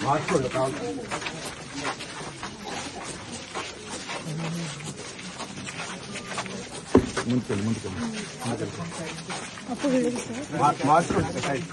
మార్చుకోండి కావాలి ముందుకెళ్ళి మార్చుకోండి సైడ్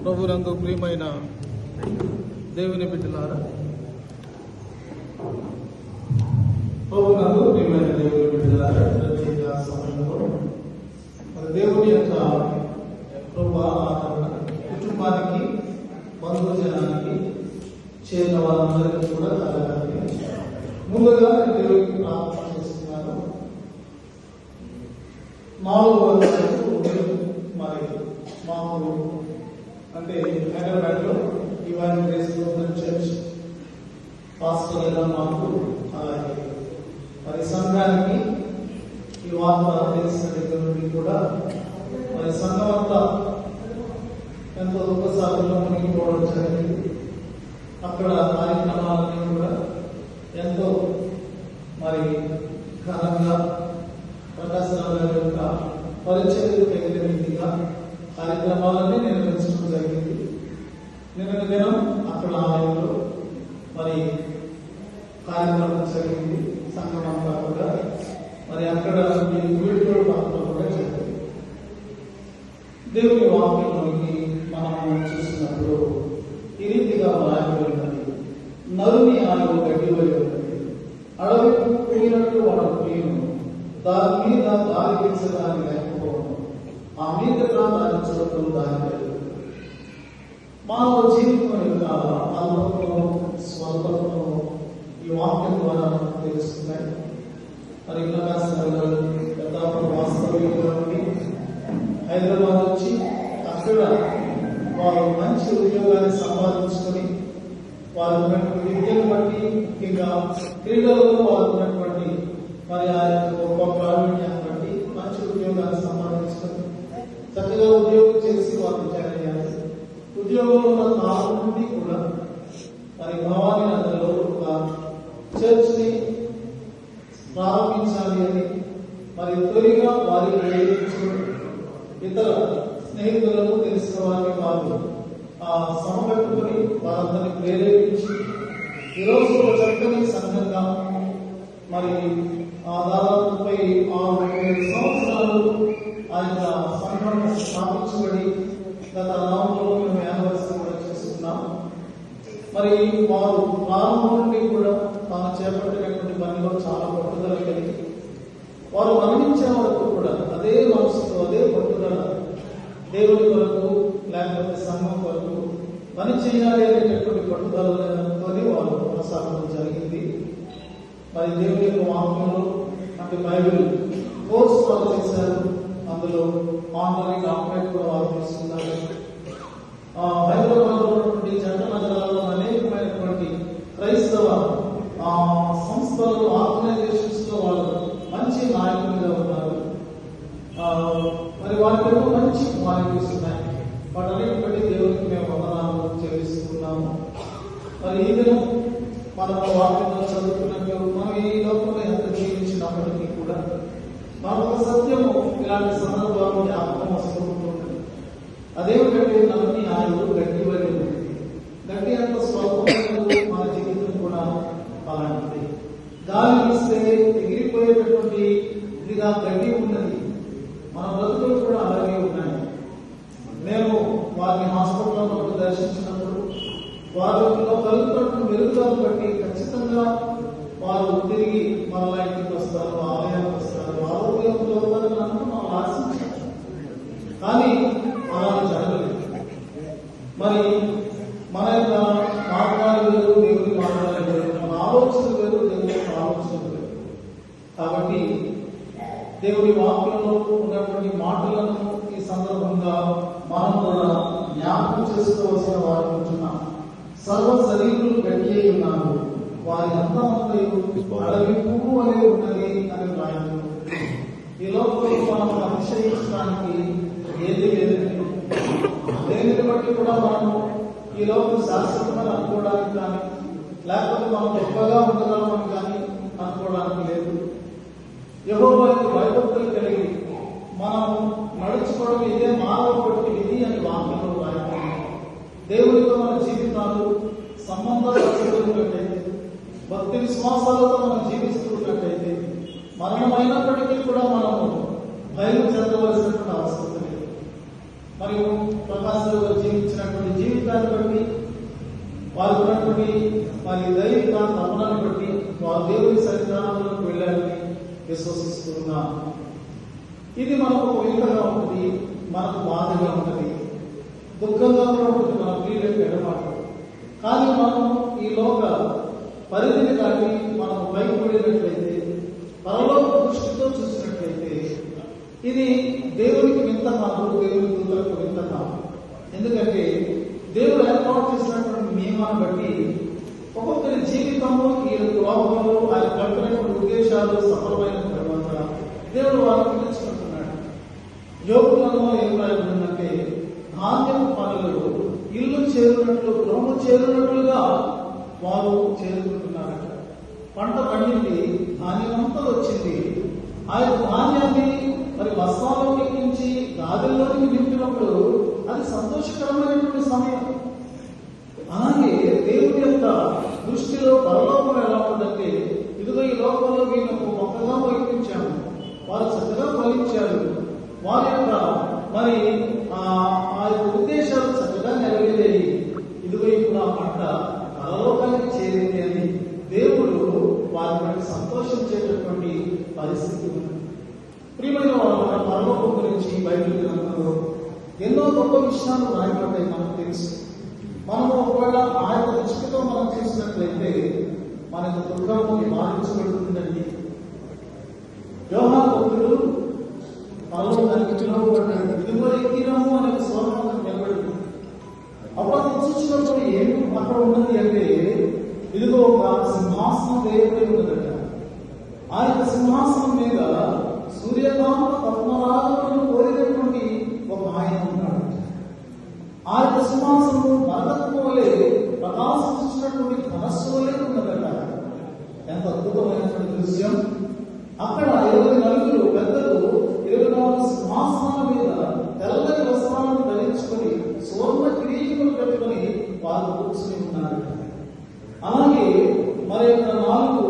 ప్రభునందు ప్రియమైన దేవుని బిడ్డలారా, ప్రభువునందు ప్రియమైన దేవుని బిడ్డలారా, ప్రత్యేక సమయంలో మన దేవుని యొక్క కృప ఆదరణ కుటుంబానికి, బంధుజనానికి చేరిన వారందరికీ కూడా కలగాలి. ముందుగా నేను దేవునికి ప్రార్థన చేస్తున్నాను. 4 మరి మాకు అంటే హైదరాబాద్లో Evan Grace Lutheran church pastor అయిన మాకు, అలాగే మరి సంఘానికి ఈ వార్త తెలిసిన దగ్గర నుండి కూడా మరి సంఘం అంతా ఎంతో దుఃఖసాగులో మునిగిపోవడం జరిగింది. అక్కడ కార్యక్రమాలన్నీ కూడా ఎంతో మరి ఘనంగా ప్రకాశరావు గారి యొక్క పరిచయం తగిన రీతిగా కార్యక్రమాలన్నీ నిర్వహించడం జరిగింది. నిన్న దినం అక్కడ ఆలయంలో మరి కార్యక్రమం జరిగింది. సంఘం అంతా కూడా మరి అక్కడ వీడియో పాత్ర కూడా జరిగింది. దేవుని వాక్యంలోకి మనం చూసినప్పుడు ఈ రీతిగా వ్రాయబడినది, నరుని ఆయువు గడ్డివలి ఉన్నది, అడవి పూయినట్టు వాడు పూయను, దాని మీద దారి తీర్చడానికి లేకపోవడం, ఆ మీద దాని చూడటం దాని లేదు. మానవ జీవితం యొక్క అల్పత్వం, స్వల్పత్వం ఈ వాక్యం ద్వారా మనకు తెలుస్తున్నాయి. మరి ప్రకాశరావు పెద్దాపురం వాస్తవికుల నుండి హైదరాబాద్ వచ్చి అక్కడ వారు మంచి ఉద్యోగాన్ని సంపాదించుకొని వారు ఉన్నటువంటి విద్యను బట్టి, ముఖ్యంగా క్రీడలలో వారు ఉన్నటువంటి మరి ఆ యొక్క గొప్ప ప్రావీణ్యాన్ని బట్టి మంచి ఉద్యోగాన్ని సంపాదించుకొని చక్కగా ఉద్యోగం చేసి వారు చేయాలి. ఉద్యోగంలో ఉన్న కాలం నుండి కూడా మరి భవానీ నగర్లో ఒక చర్చ్ ని ప్రారంభించాలి అని మరి తొలిగా వారి ఇతర స్నేహితులను తెలిసిన వారిని వారు సమకట్టుకుని వారందరినీ ప్రేరేపించి ఈరోజు ఒక చక్కని సంఘంగా మరి దాదాపు 36 సంవత్సరాలు ఆ యొక్క సంఘం స్థాపించబడి గత నవంబర్లో మేము యానివర్సరీ కూడా చేసుకున్నాం. మరి వారు ప్రారంభం నుండి కూడా తాను చేపట్టినటువంటి పనిలో చాలా పట్టుదల కలిగి వారు మరణించే వరకు కూడా అదే మనసుతో, అదే పట్టుదల దేవుని కొరకు లేకపోతే సంఘం కొరకు పని చేయాలి అనేటటువంటి పట్టుదలతోనే వారు కొనసాగడం జరిగింది. మరి దేవుని యొక్క వాక్యంలో అంటే బైబిల్ కోర్స్ వారు చేశారు. అందులో ఆన్లైన్ అప్లై కూడా వారు తీసుకున్నారు. హైదరాబాద్ లో ఉన్నటువంటి జంట నగరాల్లో అనేకమైనటువంటి క్రైస్తవ సంస్థలు, ఆర్గనైజేషన్స్ లో వాళ్ళు మంచి నాయకులుగా ఉన్నారు. మరి వాటిలో మంచి క్వాలిటీస్ ఉన్నాయి. వాటన్నిటి బట్టి దేవునికి మేము వందనాలు చెల్లిస్తున్నాము. మరి ఈ దినం మనం వాక్యంలో చదువుతున్నట్టు మనం ఈ లోకంలో ఎంత జీవించినప్పటికీ కూడా మనకు సత్యము ఇలాంటి సందర్భాలు జ్ఞాపకం వస్తూ ఉంటుంది. అదేమిటంటే నలుని ఆయువు గట్టి వలి ఉంది. గట్టి అంత స్వల్పమైనది, మన జీవితం కూడా అలాంటిది. గాలి ఇస్తే ఎగిరిపోయేటటువంటి ఇదిగా గడ్డి ఉన్నది. మన బ్రతుకులు కూడా అలాగే ఉన్నాయి. మేము వారిని హాస్పిటల్లో దర్శించినప్పుడు వారిలో కలుగుతున్న వెలుగులను బట్టి ఖచ్చితంగా వారు తిరిగి మరలా ఇంటికి వస్తారు, ఆలయానికి వస్తారు, ఆరోగ్యంతో మనం ఆశించారు. కానీ అలా జరగలేదు. మరి మన యొక్క మార్గాలు వేరు, దేవుని మార్గాలు వేరు, మన ఆలోచన వేరు, దేవుని యొక్క ఆలోచన వేరు. కాబట్టి దేవుడి వాక్యంలో ఉన్నటువంటి మాటలను ఈ సందర్భంగా మనం కూడా జ్ఞాపకం చేసుకోవాల్సిన వారు ఉంటున్నాం. సర్వ శరీరులు గట్టి అయి ఉన్నారు, వారి అంతమంతయు అడవి పువ్వు అనే ఉన్నది అని రాయడం. ఈ లోకంలో మనం అతిశయించడానికి ఏది లేదండి. దేనిని బట్టి కూడా మనము ఈ లోకం శాశ్వతంగా అనుకోవడానికి కానీ, లేకపోతే మనం గొప్పగా ఉండగలమని కానీ అనుకోవడానికి లేదు. యెహోవా భయభక్తులు కలిగి మనము నడుచుకోవడం ఇదే మానవ కొట్టి ఇది అని వాక్యంలో రాయబడింది. దేవుడితో మన జీవితాలు సంబంధాలు పెట్టుకున్నట్టయితే, భక్తి విశ్వాసాలతో మనం జీవిస్తున్నట్టయితే మరణమైనప్పటికీ కూడా మనము భయం చెందవలసినటువంటి అవసరం లేదు. మరియు ప్రకాశ్ జీవించినటువంటి జీవితాన్ని బట్టి వారు ఉన్నటువంటి మరి దైవిక తపనను బట్టి వారు దేవుని సన్నిధానంలోకి వెళ్ళాలని విశ్వసిస్తున్నాం. ఇది మనకు వింతగా ఉంటుంది, మనకు బాధగా ఉంటుంది, దుఃఖంగా కూడా ఉంటుంది మన ప్రియులకు ఎడమాట. కానీ మనం ఈ లోక పరిధిని దాటి మనం పైకి వెళ్ళినట్లయితే, పరలోక దృష్టితో చూసినట్లయితే ఇది దేవునికి వింత కాదు, దేవుని దూతలకు వింత కాదు. ఎందుకంటే దేవుడు ఏర్పాటు చేసినటువంటి నియమాన్ని బట్టి ఒక్కొక్కరి జీవితంలో ఈ లోకంలో ఆయన కట్టినటువంటి ఉద్దేశాలు సఫలమైన తర్వాత దేవుడు వారిని పిలుచుకుంటున్నాడు. యోగులలో ఏం రాయబడిందంటే, ధాన్యం పనులు ఇల్లు చేరునట్లు, గృహము చేరునట్లుగా వారు చేరుకుంటున్నారట. పంట పండింది, ధాన్యమంతా వచ్చింది. ఆ యొక్క ధాన్యాన్ని మరి బస్తాల్లో ఎక్కించి గాదిల్లోకి నింపినప్పుడు అది సంతోషకరమైనటువంటి సమయం. అలాగే దేవుడి యొక్క దృష్టిలో పరలోకం ఎలా ఉందంటే, ఇదిగో ఈ లోకంలో వీళ్ళకు మొక్కగా వైపించాము, వారు చక్కగా ఫలించారు, వారి యొక్క మరి ఆ యొక్క ఉద్దేశాలు చక్కగా నెరవేరాయి, ఇదిగో ఇప్పుడు ఆ పంట పరలోకానికి చేరింది అని దేవుడు వారి బట్టి సంతోషించేటటువంటి పరిస్థితి ఉంది. ప్రియమైన వాళ్ళ పరలోకం గురించి బైబిల్ గ్రంథంలో ఎన్నో గొప్ప విషయాలు రాయబడ్డాయి. మనకు తెలుసు. మనము ఒకవేళ ఆ యొక్క దృష్టితో మనం చూసినట్లయితే మనకు దుఃఖము బాధించబడుతుందండి. యోహాను భక్తుడు పరలోకానికి పిలువబడ్డాడు. ఇదిగో ఎక్కినము అనే స్వరం నిలబడింది. అప్పుడు చూసినప్పుడు ఏమి అక్కడ ఉన్నది అంటే, ఇదిగో ఒక సింహాసనం వేయబడి ఉన్నదట. ఆ యొక్క సింహాసనం మీద సూర్యకాంత పద్మరాగములను కోరినటువంటి ఒక ఆయన ఉన్నాడు. ఆ యొక్క సింహాసనం మరకత్వం వలె ప్రకాశించినటువంటి ధనస్సు వలె ఉన్నదట. ఎంత అద్భుతమైనటువంటి దృశ్యం! అక్కడ 24 పెద్దలు 24 సింహాసనాల మీద తెల్లని వస్త్రాలను ధరించుకొని సువర్ణ కిరీటములు పెట్టుకొని వారు కూర్చుని ఉన్నారు. అలాగే మరి యొక్క 4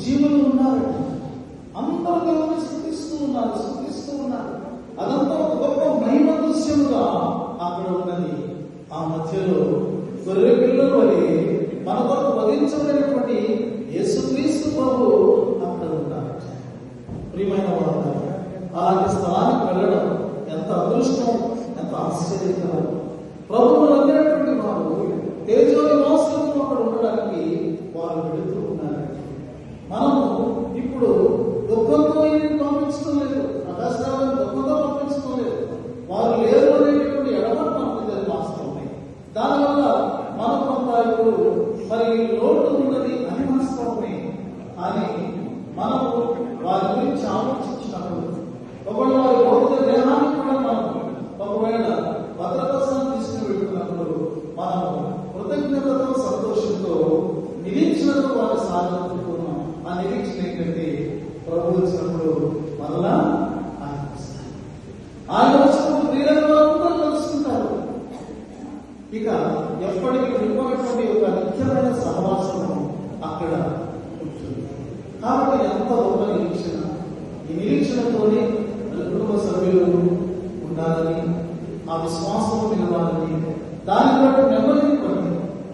జీవులు ఉన్నారు. అందరూ దేవుని స్తుతిస్తూ ఉన్నారు. అదంతా ఒక గొప్ప మహిమ దృశ్యముగా అక్కడ ఉన్నది. ఆ మధ్యలో గొర్రె పిల్లల వలె మన కొరకు వధించబడినటువంటి యేసుక్రీస్తు ప్రభువు అక్కడ ఉన్నారు. ప్రియమైన వారు, అలాంటి స్థలానికి వెళ్ళడం ఎంత అదృష్టం, ఎంత ఆశ్చర్యకరం! ప్రభువులు అనేటువంటి వారు తేజో నివాసులతో అక్కడ ఉండడానికి వారు వెళుతూ ఉన్నారు. మనము ఇప్పుడు దుఃఖంతో పంపించడం లేదు, ప్రకాశాలను దుఃఖంతో పంపించడం లేదు. వారు లేరు అనేటువంటి ఎడమని మనకు వాస్తవమే. దానివల్ల మనం కొంత ఇప్పుడు మరి లోటు ఉన్నది అని వాస్తవమే. కానీ మనము వారి గురించి ఆలోచించినప్పుడు, ఒకవేళ వారి భౌతిక దేహాన్ని కూడా మనం ఒకవేళ భద్రతాన్ని తీసుకుని వెళ్తున్నప్పుడు మనము కృతజ్ఞతతో, సంతోషంతో, నిరీక్షణతో వారి సాధనుకుంటున్నాం. ఆ నిరీక్షణ ఏంటంటే, ప్రభు వచ్చినప్పుడు మరలా ఆయన వచ్చినప్పుడు ప్రియులను అందరూ కలుసుకుంటారు. ఇక ఎప్పటికీ విడిపోయినటువంటి ఒక నిత్యమైన సహవాసము అక్కడ ఉంటుంది. కాబట్టి ఎంత గొప్ప నిరీక్షణ! ఈ నిరీక్షణతోనే కుటుంబ సభ్యులు ఉండాలని, ఆ విశ్వాసం నిలవాలని, దాన్ని బట్టి నెమ్మదిని పడి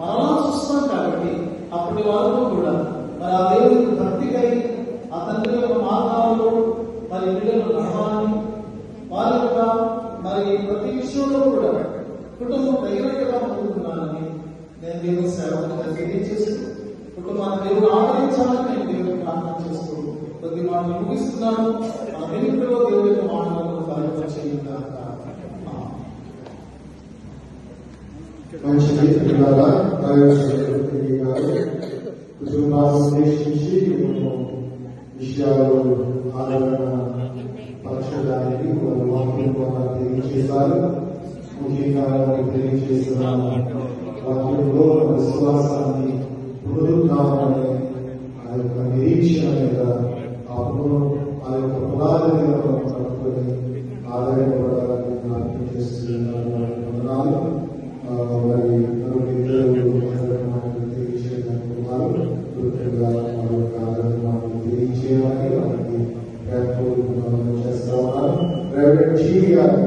మరలా చూస్తాం. కాబట్టి అప్పటి వరకు కూడా మరి ఆ దేవుడికి భక్తికై ఆ తండ్రి యొక్క మార్గాల్లో మరి పిల్లలు నడవాలని, వారి యొక్క మరి ప్రతి విషయంలో కూడా కుటుంబం తగినట్టుగా ముందుకున్నానని నేను దేవుని సేవకులుగా తెలియజేస్తూ, కుటుంబాన్ని దేవుడు ఆదరించాలని నేను దేవుడిని ప్రార్థన చేస్తూ కొద్ది మాటలు ముగిస్తున్నాను. ఆ వెనుకలో దేవుడి యొక్క మాటలను కార్యక్రమం చేయాలి. మంచిది పిల్లల కుటుంబాన్ని ఉద్దేశించి విషయాలు ఆదరణ పరచడానికి వాక్యం తెలియజేశారు. ముఖ్యంగా తెలియజేసిన వాక్యంలో విశ్వాసాన్ని పునరుద్ధారణ, ఆ యొక్క నిరీక్షణ మీద ఆ యొక్క పునాది మీద పట్టుకొని ఆదాయపడాలని జ్ఞాపకం చేస్తున్నారు. మరి తెలియజేయాలి, వారికి చేస్తా ఉన్నారు. రెవరెండ్ జీ గారు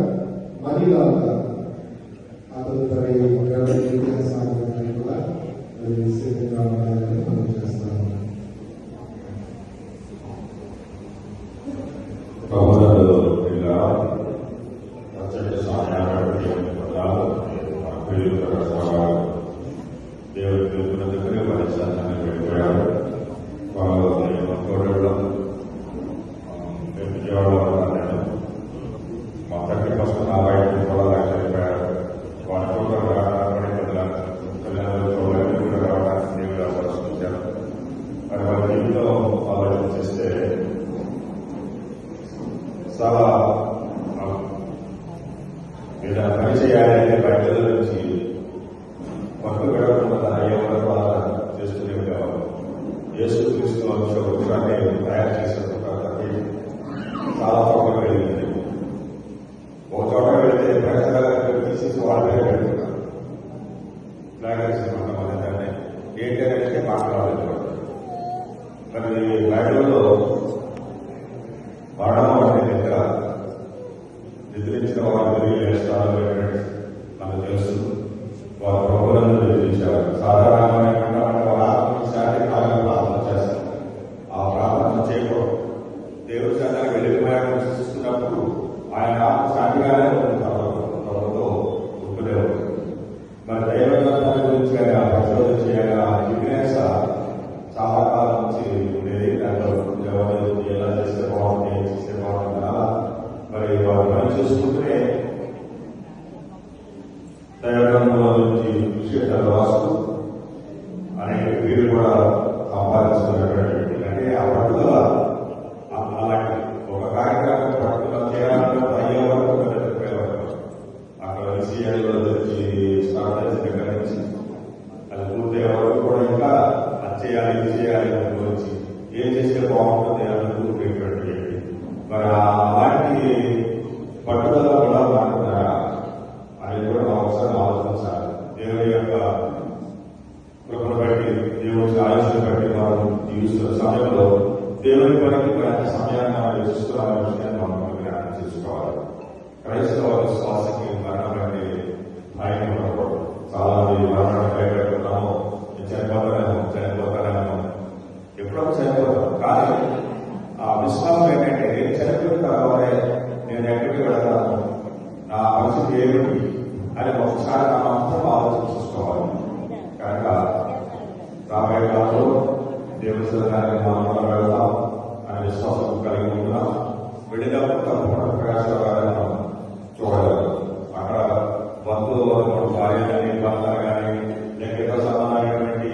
మహిళ అతను కూడా సిద్ధంగా నుంచి ఒక విషయాన్ని తయారు చేసిన చాలా చోట్ల వెళ్ళింది. ఒక చోట వెళితే ప్రజలకు తీసేసి వాళ్ళే వెళ్తున్నారు. ఫ్లాగర్స్ కొంతమంది దాన్ని ఏంటంటే మాట్లాడలేదు. మరి బైబిల్లో వాడడం అంటే నిద్రించిన వారు తిరిగి లేస్తారు మనకు తెలుసు. వారు ప్రభులను నిద్రించారు. సాధారణమైన వారు ఆత్మశారీరకంగా ప్రార్థన చేస్తారు. ఆ ప్రార్థన చేయకూడదు. దేవుడి శాతానికి వెళ్ళిపోయాలని చూస్తున్నప్పుడు ఆయన ఆత్మశాంతిగానే ప్రభుతో ఉంటునేవారు. మరి దైవగ్రంథాల గురించి ఆయన పరిశోధన చేయాలి. ఆ జిజ్ఞాస చాలా కాలం నుంచి ఉండేది. దాంట్లో ఎవరు ఎలా చేస్తే బాగుంటుంది, ఏం చేస్తే బాగుంటుంది అలా మరి వారు పని చూసుకుంటే దైవగ్రంథంలో నుంచి విశేషాలు రాస్తూ అనేక వీరు కూడా సంపాదించుకున్నటువంటి అంటే ఆ పట్టుదల అలాంటి ఒక కార్యక్రమం పట్టుదల చేయాలంటే అయ్యే వరకు చెప్పేవారు. అక్కడ విషయాల్లో వచ్చి స్టార్ట్ చేసిన దగ్గర నుంచి అది పూర్తయ్యే వరకు కూడా ఇంకా అది చేయాలి ఇది చేయాలి అని గురించి ఏం చేస్తే బాగుంటుంది అనుకుంటున్నటువంటి మరి అలాంటి పట్టుదల కూడా మాట్లాడారా అనేది కూడా మనం ఒకసారి ఆలోచించాలి. దేవుడి యొక్క కృపను బట్టి దేవుడి ఆయుష్ను బట్టి మనం జీవిస్తున్న సమయంలో దేవుని పనికి ఎంత సమయాన్ని మనం వెచ్చిస్తున్నామనే విషయాన్ని మనం జ్ఞానం చేసుకోవాలి. క్రైస్తవ విశ్వాసకి మరణం అంటే భయం ఉండకూడదు. చాలా మంది మరణాన్ని భయపెడుతున్నాము, చనిపోతానేమో ఎప్పుడో చనిపోతాం. కానీ ఆ విశ్వాసం ఏంటంటే చనిపోయిన తర్వాతే నేను ఎక్కడికి వెళతాను, నా పరిస్థితి ఏమిటి అని ఒకసారి నా అంతా ఆలోచన చూసుకోవాలి. కనుక రాబోయే కాలంలో దేవుడి సన్నిధానానికి మనం వెళ్తాం అనే విశ్వాసం కలిగి ఉంటున్నాం. వెళ్ళినప్పుడు తప్పకుండా ప్రయాసాలను మనం చూడగలం. అక్కడ బంధువులు భార్యలని భర్తలు కానీ లేక సమానమైనటువంటి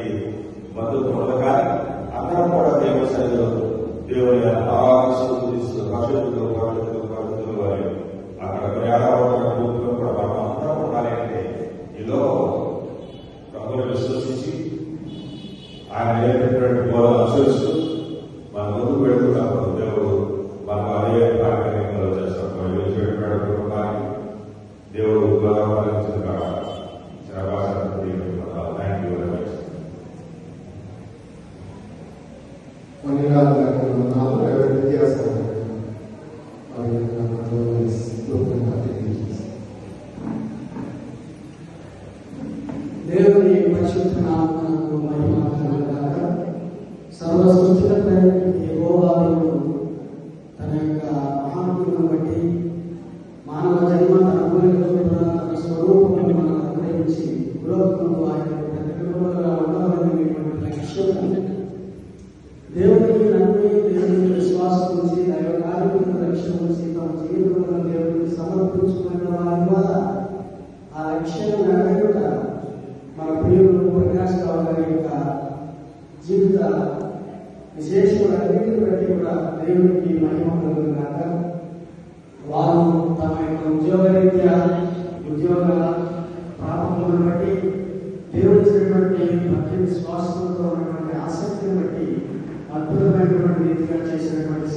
బంధుత్వం కానీ అందరం కూడా దేవుడి సన్నిధిలో దేవుని భవిష్యత్తులు అని అక్కడ ప్రయాణం కూడా మనం అందరం ఉండాలి. అంటే ఈలో ప్రభువుని విశ్వసించి ఆయన నేర్పినటువంటి బోధన అనుసరిస్తూ మన ముందుకు వెళ్తున్నప్పుడు దేవుడు మనం అదే కార్యక్రమంలో చేస్తాం. కుటుంబానికి దేవుడు గౌరవించిన థ్యాంక్ యూ వెరీ మచ్. దేవుని పరిశుద్ధ నామమునకు మహిమ కలుగుగాక. సర్వ సృష్టికర్త యెహోవా దేవుడు తన యొక్క మహాత్మ్యమును బట్టి మానవ జన్మ తన పోలికలో తన స్వరూపమును మనకు అనుగ్రహించి లోకములో ఆయన ప్రతిబింబముగా ఉండవలసినటువంటి లక్ష్యము దేవునికి నమ్మి దేవునికి విశ్వాసం ఉంచి దైవ కార్యములను లక్ష్యం ఉంచి తమ జీవితంలో దేవుడికి సమర్పించుకున్న వారి ద్వారా ఆ లక్ష్యం నెరవేరుట మన ప్రియులు ప్రకాశ్ రావు గారి యొక్క జీవిత విశేషములన్నింటిని బట్టి కూడా దేవునికి మహిమ కలుగుగాక. వారు తమ యొక్క ఉద్యోగరీత్యా ఉద్యోగ ప్రారంభములను బట్టి దేవుడు ఇచ్చినటువంటి భక్తి విశ్వాసంతో ఉన్నటువంటి ఆసక్తిని బట్టి అద్భుతమైనటువంటి రీతిగా చేసినటువంటి